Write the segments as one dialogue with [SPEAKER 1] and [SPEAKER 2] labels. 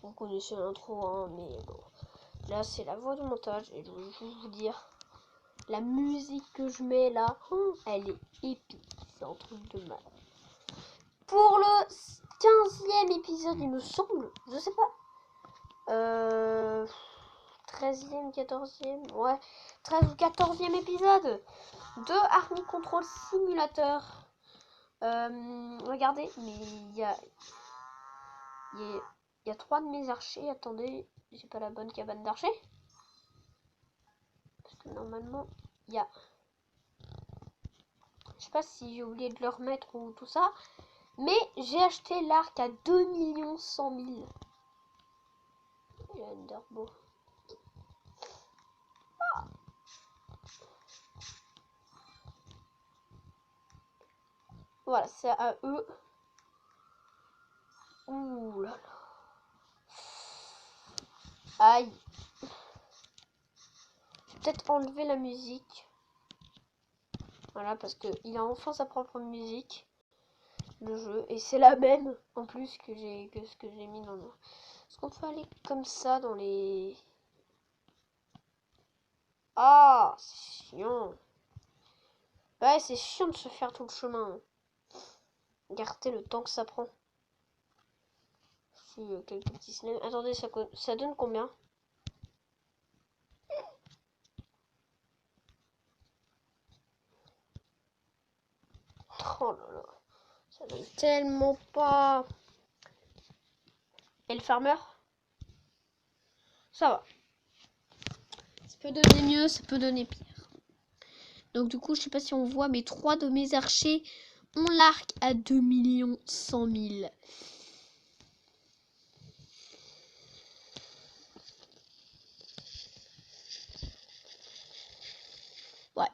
[SPEAKER 1] Vous connaissez l'intro, hein, mais bon. Là, c'est la voix du montage. Et je veux juste vous dire, la musique que je mets là, elle est épique. C'est un truc de mal. Pour le 15e épisode, il me semble, je sais pas. 13e, 14e, ouais. 13 ou 14e épisode de Army Control Simulator. Regardez, mais il y a 3 de mes archers. Attendez, j'ai pas la bonne cabane d'archers. Parce que normalement, il y a... Je sais pas si j'ai oublié de le remettre ou tout ça. Mais j'ai acheté l'arc à 2 100 000. Il y a Underbow. Ah. Voilà, c'est à eux. Ouh là là. Aïe. Je vais peut-être enlever la musique. Voilà, parce que il a enfin sa propre musique. Le jeu. Et c'est la même, en plus, que ce que j'ai mis dans le... Est-ce qu'on peut aller comme ça dans les... Ah, c'est chiant. Ouais, c'est chiant de se faire tout le chemin. Regardez le temps que ça prend. Quelques petits snaps. Attendez, ça donne combien? Oh là là. Ça donne tellement pas. Et le farmer? Ça va. Ça peut donner mieux, ça peut donner pire. Donc du coup, je sais pas si on voit, mais 3 de mes archers ont l'arc à 2 100 000. Ouais.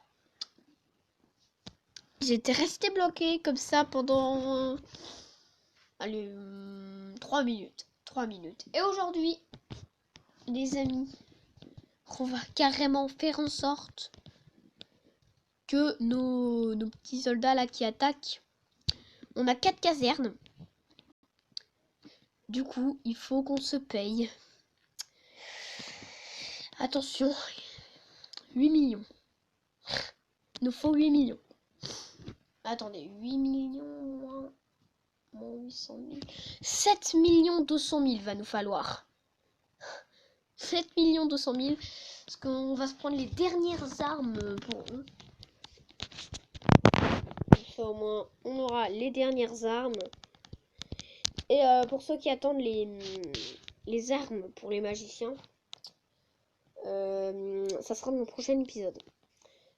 [SPEAKER 1] J'étais resté bloqué comme ça pendant... Allez, 3 minutes. 3 minutes. Et aujourd'hui, les amis, on va carrément faire en sorte que nos petits soldats là qui attaquent, on a 4 casernes. Du coup, il faut qu'on se paye. Attention, 8 millions. Il nous faut 8 millions. Attendez, 8 millions moins 800 000. 7 200 000 va nous falloir. 7 200 000. Parce qu'on va se prendre les dernières armes pour eux. Au moins, on aura les dernières armes. Et pour ceux qui attendent les armes pour les magiciens, ça sera dans le prochain épisode.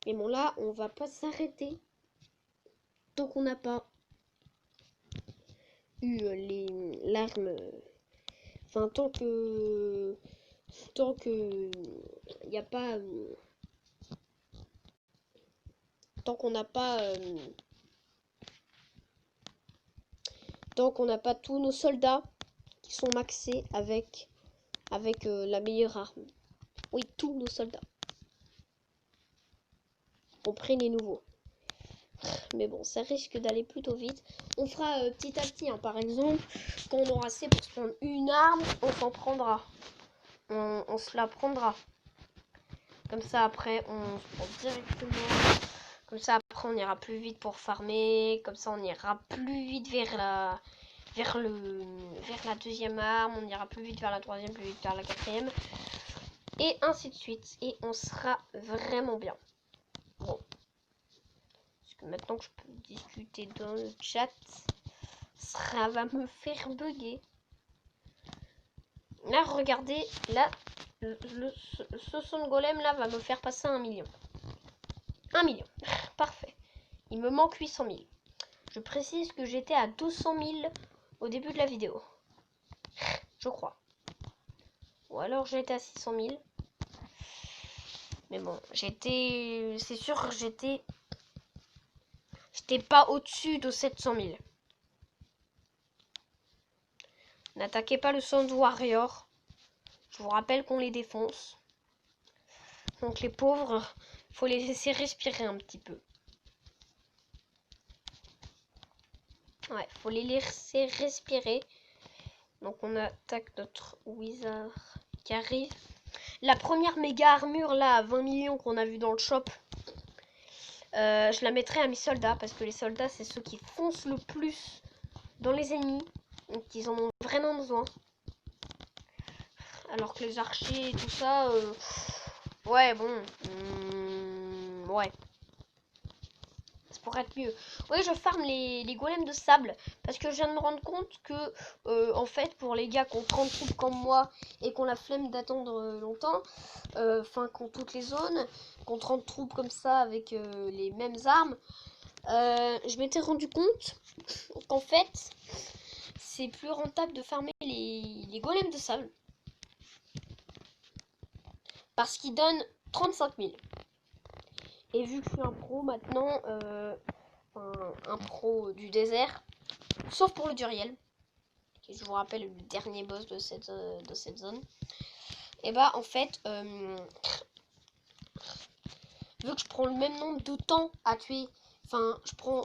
[SPEAKER 1] Mais bon, là, on va pas s'arrêter tant qu'on n'a pas eu l'arme. Enfin, tant que il n'y a pas... tant qu'on n'a pas... tant qu'on n'a pas tous nos soldats qui sont maxés avec la meilleure arme. Oui, tous nos soldats. Compris les nouveaux. Mais bon, ça risque d'aller plutôt vite. On fera petit à petit, hein. Par exemple, quand on aura assez pour se prendre une arme, on s'en prendra. On se la prendra. Comme ça, après, on se prend directement. Comme ça, après, on ira plus vite pour farmer. Comme ça, on ira plus vite vers la deuxième arme. On ira plus vite vers la troisième, plus vite vers la quatrième. Et ainsi de suite. Et on sera vraiment bien. Bon. Parce que maintenant que je peux discuter dans le chat, ça va me faire bugger. Là, regardez. Là, ce son golem là va me faire passer 1 million. 1 million. Parfait. Il me manque 800 000. Je précise que j'étais à 200 000 au début de la vidéo. Je crois. Ou alors j'étais à 600 000. Mais bon, j'étais... C'est sûr que j'étais pas au-dessus de 700 000. N'attaquez pas le Sand Warrior. Je vous rappelle qu'on les défonce. Donc les pauvres, faut les laisser respirer un petit peu. Ouais, faut les laisser respirer. Donc on attaque notre wizard qui arrive. La première méga armure là à 20 millions qu'on a vu dans le shop, je la mettrai à mes soldats parce que les soldats c'est ceux qui foncent le plus dans les ennemis. Donc ils en ont vraiment besoin. Alors que les archers et tout ça, ouais bon, ouais. Ça pourrait être mieux. Oui, je farme les golems de sable parce que je viens de me rendre compte que, en fait, pour les gars qui ont 30 troupes comme moi et qui ont la flemme d'attendre longtemps, enfin, qui ont toutes les zones, qui ont 30 troupes comme ça avec les mêmes armes, je m'étais rendu compte qu'en fait, c'est plus rentable de farmer les golems de sable parce qu'ils donnent 35 000. Et vu que je suis un pro maintenant, un pro du désert, sauf pour le Duriel, qui je vous rappelle le dernier boss de cette zone, et bah en fait, vu que je prends le même nombre de temps à tuer, enfin je prends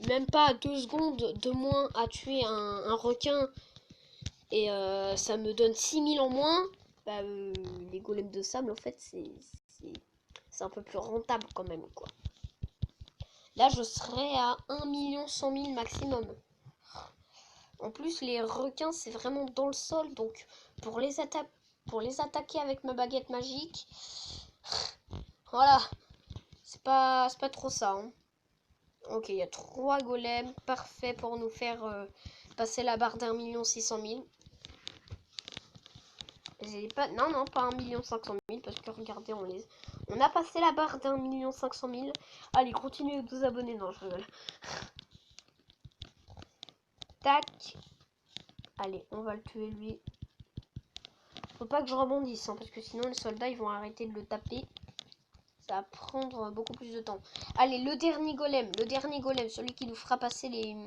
[SPEAKER 1] même pas 2 secondes de moins à tuer un requin, et ça me donne 6000 en moins, bah les golems de sable en fait c'est un peu plus rentable quand même quoi. Là je serais à 1 100 000 maximum. En plus, les requins, c'est vraiment dans le sol. Donc, pour les attaquer avec ma baguette magique, voilà. C'est pas trop ça. Hein. Ok, il y a 3 golems. Parfait pour nous faire passer la barre d'1 600 000. Pas, non, pas 1 500 000. Parce que regardez, on a passé la barre d'1 500 000. Allez, continuez de vous abonner. Non, je rigole. Tac. Allez, on va le tuer lui. Faut pas que je rebondisse, hein, parce que sinon les soldats ils vont arrêter de le taper. Ça va prendre beaucoup plus de temps. Allez, le dernier golem, celui qui nous fera passer les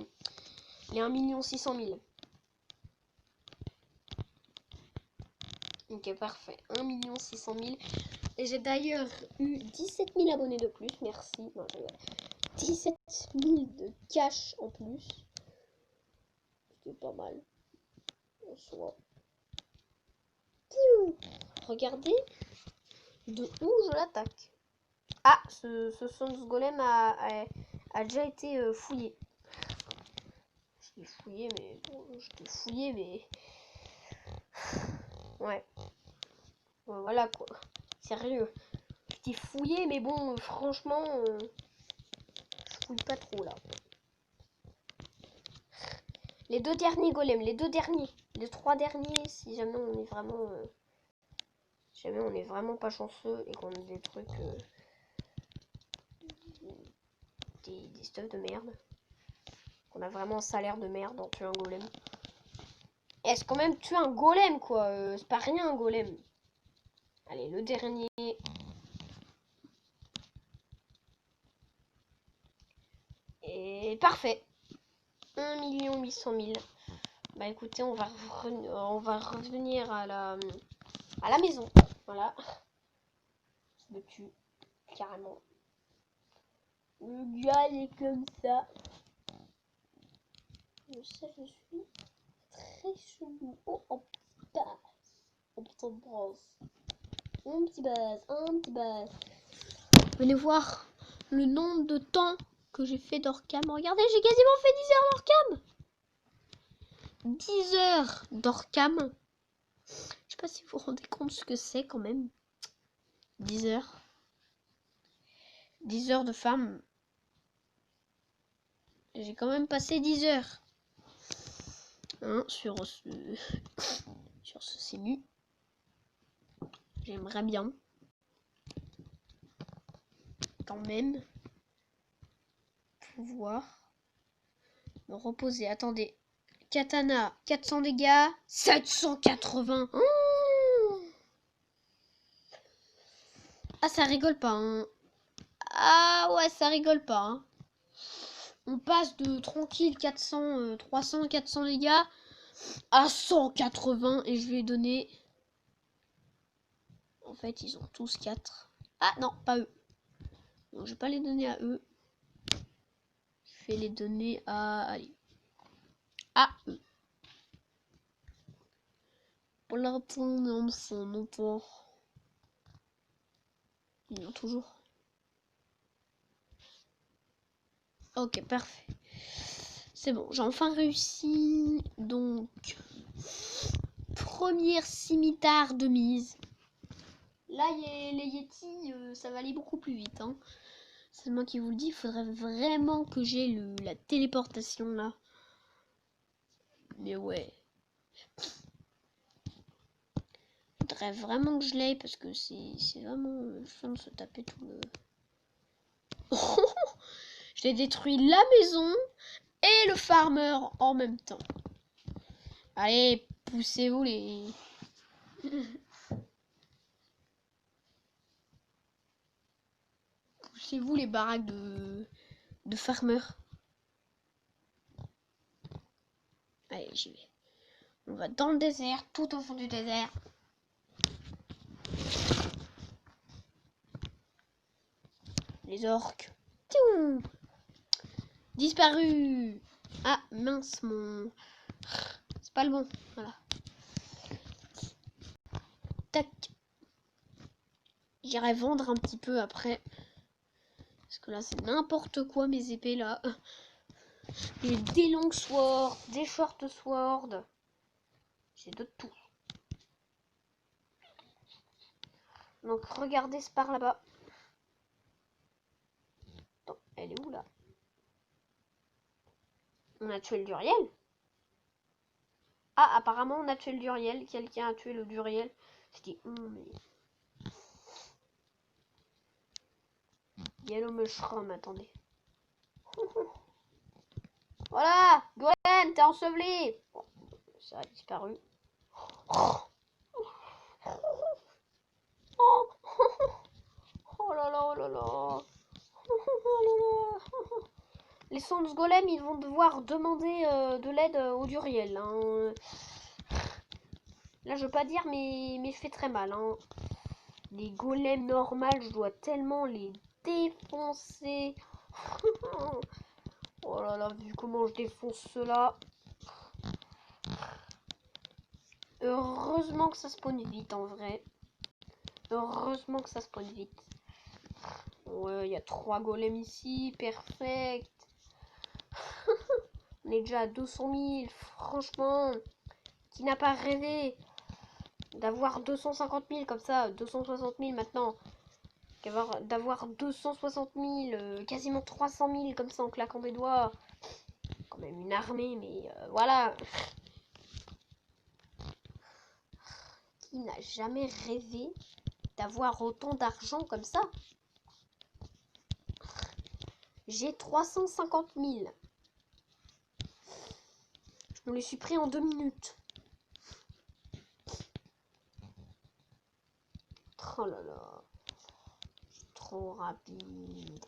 [SPEAKER 1] 1 600 000. Ok, parfait. 1 600 000. Et j'ai d'ailleurs eu 17 000 abonnés de plus. Merci. Non, 17 000 de cash en plus. C'est pas mal. En soi. Regardez de où je l'attaque. Ah, ce Sons Golem a déjà été fouillé. Je l'ai fouillé, mais... Ouais. Voilà, quoi. Sérieux. Je t'ai fouillé, mais bon, franchement... je fouille pas trop, là. Les 2 derniers golems, les 3 derniers, si jamais on est vraiment... si jamais on est vraiment pas chanceux et qu'on a des trucs... des stuff de merde. Qu'on a vraiment un salaire de merde en tuant un golem. Est-ce quand même tuer un golem, quoi. C'est pas rien, un golem. Allez, le dernier. Et parfait. 1 800 000. Bah écoutez, on va revenir à la maison. Voilà. Je me tue. Carrément. Le gars, il est comme ça. Je sais, je suis très chelou. Oh, en petit basse. En petite brosse. Un petit basse. Venez voir le nombre de temps que j'ai fait d'Orcam. Regardez, j'ai quasiment fait 10 heures d'Orcam. 10 heures d'Orcam. Je sais pas si vous vous rendez compte ce que c'est quand même. 10 heures. 10 heures de farm. J'ai quand même passé 10 heures. Hein, sur ce simu. J'aimerais bien. Quand même. Pouvoir me reposer. Attendez. Katana, 400 dégâts. 780. Ah, ça rigole pas. Hein. Ah ouais, ça rigole pas. Hein. On passe de tranquille 400, 300, 400 dégâts à 180 et je vais donner... En fait, ils ont tous 4. Ah non, pas eux. Donc, je vais pas les donner à eux. Je vais les donner à... Allez. À eux. Pour la retourner en son autant. Non, toujours. Ok, parfait. C'est bon, j'ai enfin réussi. Donc, première scimitar de mise. Là, les Yeti, ça va aller beaucoup plus vite. Hein. C'est moi qui vous le dis, il faudrait vraiment que j'ai la téléportation là. Mais ouais. Il faudrait vraiment que je l'aie parce que c'est vraiment chiant de se taper tout le... J'ai détruit la maison et le farmer en même temps. Allez, poussez-vous les... Poussez-vous les baraques de farmer. Allez, j'y vais. On va dans le désert, tout au fond du désert. Les orques. Tiou, disparu. Ah, mince, mon... C'est pas le bon, voilà. Tac. J'irai vendre un petit peu après. Parce que là, c'est n'importe quoi, mes épées, là. J'ai des longues swords, des short swords. J'ai de tout. Donc, regardez ce par là-bas. Attends, elle est où, là? On a tué le Duriel. Ah, apparemment, on a tué le Duriel. Quelqu'un a tué le Duriel. Je dis, mais... Yellow Mushroom, attendez. Voilà, Golem, t'es enseveli. Bon, ça a disparu. Oh là là, oh là là. Les Sans Golem, ils vont devoir demander de l'aide au Duriel. Hein. Là, je veux pas dire, mais je fais très mal. Hein. Les golems normales, je dois tellement les défoncer. Oh là là, vu comment je défonce cela. Heureusement que ça spawn vite en vrai. Heureusement que ça spawn vite. Ouais, il y a 3 golems ici, perfect. On est déjà à 200 000, franchement. Qui n'a pas rêvé d'avoir 250 000 comme ça, 260 000 maintenant. D'avoir 260 000, quasiment 300 000 comme ça en claquant des doigts. Quand même une armée, mais voilà. Qui n'a jamais rêvé d'avoir autant d'argent comme ça? J'ai 350 000. Je me les suis pris en 2 minutes. Oh là là. Trop rapide.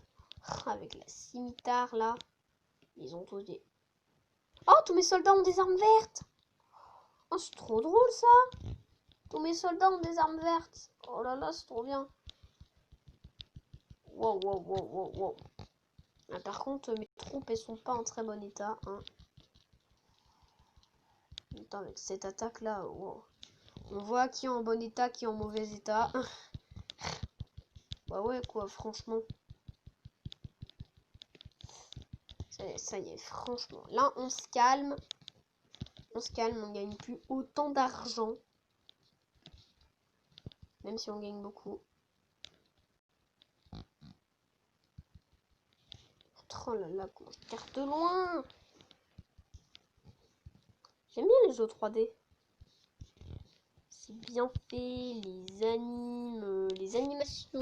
[SPEAKER 1] Avec la scimitar là. Ils ont tous des... Oh, tous mes soldats ont des armes vertes. Oh, c'est trop drôle ça. Tous mes soldats ont des armes vertes. Oh là là, c'est trop bien. Wow, wow, wow, wow, wow. Ah, par contre, mes troupes, elles sont pas en très bon état. Hein. Attends, avec cette attaque là, wow. On voit qui est en bon état, qui est en mauvais état. Bah ouais, quoi, franchement. Ça y est, franchement. Là, on se calme. On se calme, on gagne plus autant d'argent. Même si on gagne beaucoup. Oh là là, comment je carte de loin. J'aime bien les jeux 3D. C'est bien fait, les animations,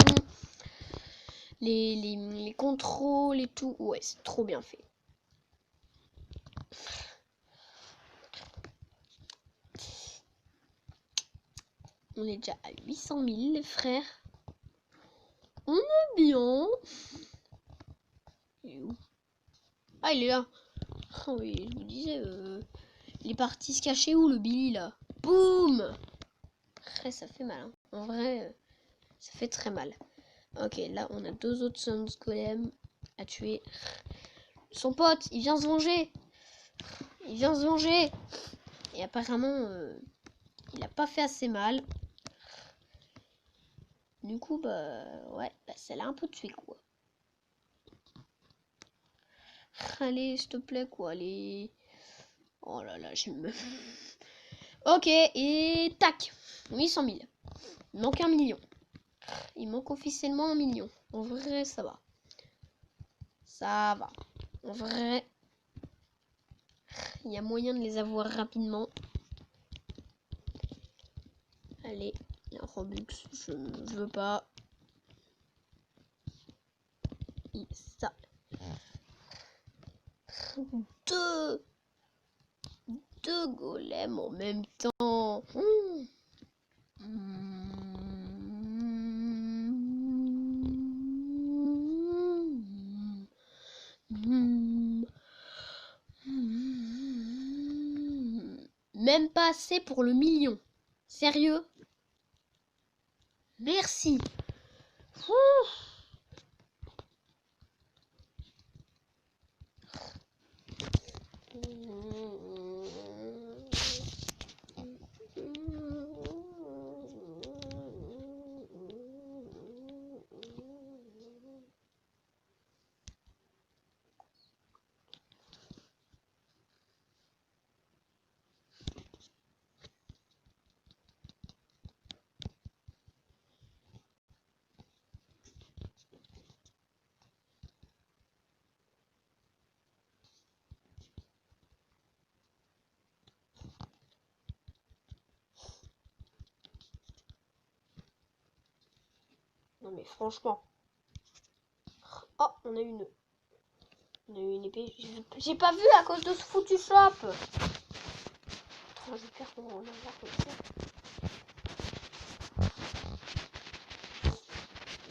[SPEAKER 1] les contrôles et tout. Ouais, c'est trop bien fait. On est déjà à 800 000, les frères. On est bien. Il est où? Ah, il est là. Oh oui, je vous disais, il est parti se cacher où, le Billy, là? Boum! Après, ça fait mal. Hein. En vrai, ça fait très mal. Ok, là, on a 2 autres Sans Golem à tuer. Son pote, il vient se venger. Il vient se venger. Et apparemment, Il a pas fait assez mal. Du coup, bah, ouais, bah, ça l'a un peu tué, quoi. Allez, s'il te plaît, quoi, allez. Oh là là, j'aime. Ok, et tac, 800 000. Il manque 1 million. Il manque officiellement 1 million. En vrai, ça va. Ça va. En vrai, il y a moyen de les avoir rapidement. Allez, un Robux, je veux pas. Et ça. Deux golems en même temps. Même pas assez pour le million. Sérieux? Merci. Non mais franchement. Oh, on a une épée. J'ai pas vu à cause de ce foutu shop. Attends, je perds mon avoir comme ça.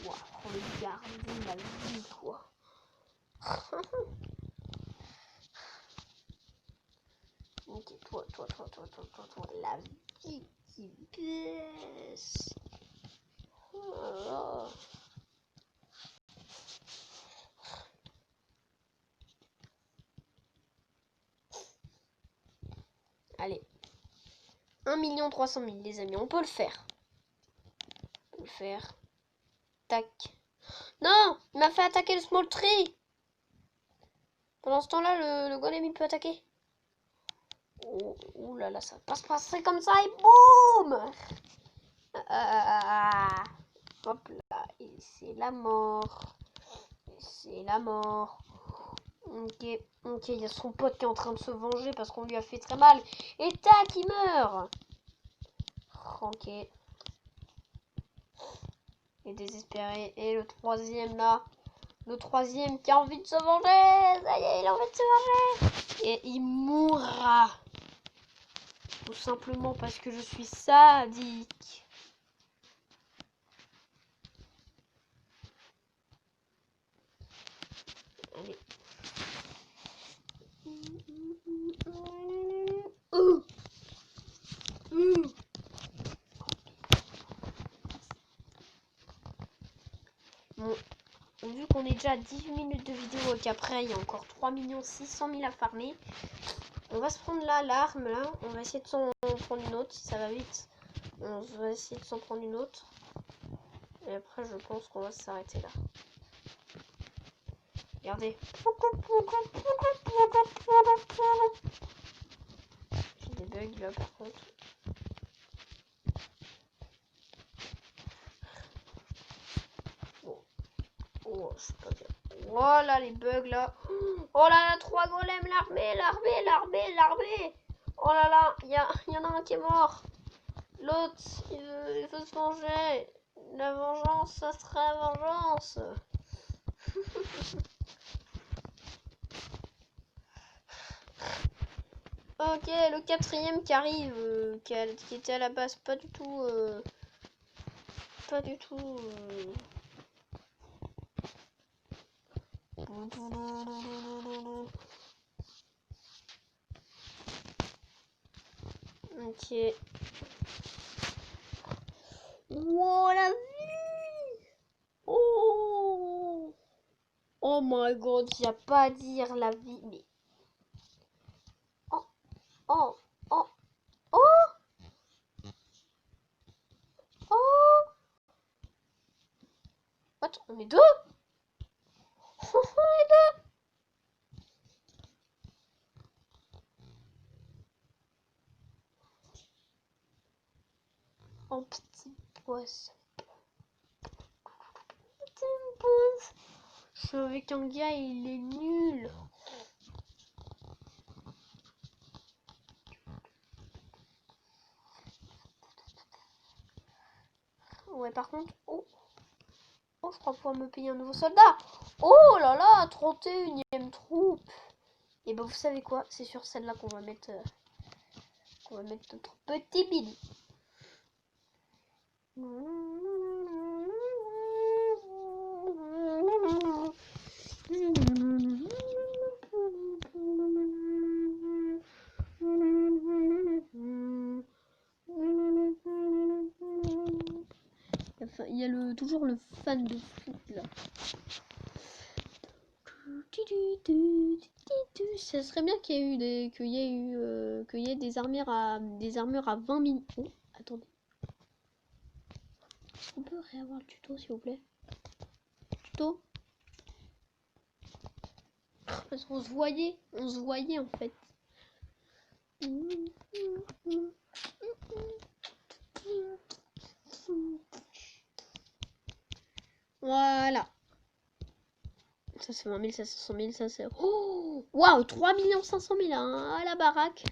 [SPEAKER 1] Wow, regardez la vie, quoi. Ok, toi, la vie qui baisse. Oh là là. Allez. 1 300 000, les amis. On peut le faire. On peut le faire. Tac. Non! Il m'a fait attaquer le small tree. Pendant ce temps-là, le golem, il peut attaquer. Oh là là, ça va pas se passer comme ça et boum! Hop là, et c'est la mort. C'est la mort. Ok, il y a son pote qui est en train de se venger parce qu'on lui a fait très mal. Et tac, il meurt. Ok. Il est désespéré. Et le troisième là. Le troisième qui a envie de se venger. Ça y est, il a envie de se venger. Et il mourra. Tout simplement parce que je suis sadique. Allez. Bon, vu qu'on est déjà à 18 minutes de vidéo et qu'après il y a encore 3 600 000 à farmer, on va se prendre là l'arme là, on va essayer de s'en prendre une autre si ça va vite. On va essayer de s'en prendre une autre. Et après je pense qu'on va s'arrêter là. Regardez. J'ai des bugs là par contre. Oh, je sais pas bien. Oh là, les bugs là. Oh là là, 3 golems, l'armée. Oh là là, il y en a un qui est mort. L'autre, il veut se venger. La vengeance, ça sera la vengeance. Ok, le quatrième qui arrive, qui était à la base pas du tout... Ok. Wow, la vie! Oh! Oh my god, y a pas à dire la vie, mais... Oh, oh, oh, oh! What? On est deux? On est deux? Oh, petit poisson. Petit poisson. Je suis avec un gars, il est nul. Ouais, par contre, oh, je crois pouvoir me payer un nouveau soldat. Oh là là, 31e troupe. Et ben vous savez quoi, c'est sur celle-là qu'on va mettre notre petit Billy. Il y a toujours le fan de foot là. Ça serait bien qu'il y ait des armures à 20 000. Oh, attendez. Est-ce qu'on peut réavoir le tuto s'il vous plaît? Tuto? Parce qu'on se voyait en fait. Voilà. Ça c'est 20 000, ça c'est 100 000, ça c'est... Oh, waouh, 3 500 000 à la baraque.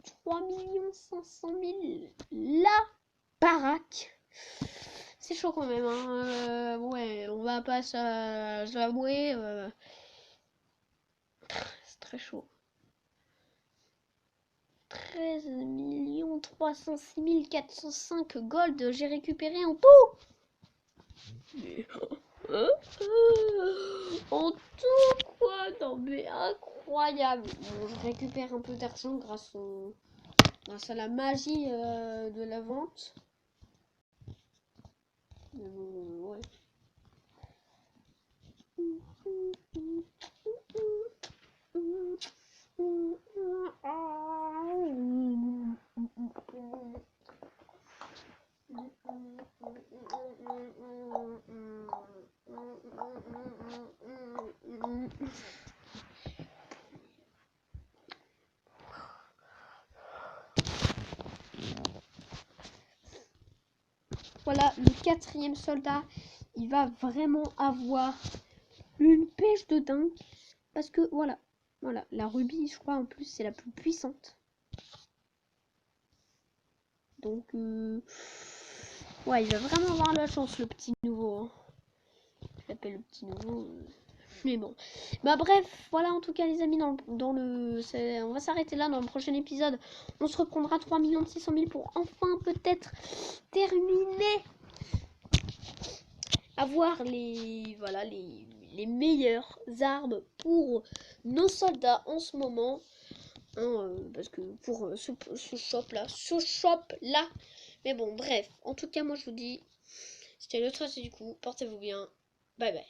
[SPEAKER 1] 3 500 000 la baraque. C'est chaud quand même, hein. Ouais, on va pas s'avouer. C'est très chaud. 13 306 405 gold, j'ai récupéré en tout. En tout quoi? Non mais incroyable. Bon, je récupère un peu d'argent grâce à la magie de la vente. Ouais. Voilà, le 4e soldat, il va vraiment avoir une pêche de dingue. Parce que voilà, la rubis, je crois en plus, c'est la plus puissante. Donc, ouais, il va vraiment avoir la chance, le petit nouveau. Hein. Je l'appelle le petit nouveau. Mais bon. Bah bref, voilà en tout cas les amis, on va s'arrêter là dans le prochain épisode. On se reprendra 3 600 000 pour enfin peut-être terminer. Avoir les meilleures armes pour nos soldats en ce moment. Hein, parce que pour ce shop là. Mais bon, bref. En tout cas, moi je vous dis, c'était le trace du coup. Portez-vous bien. Bye bye.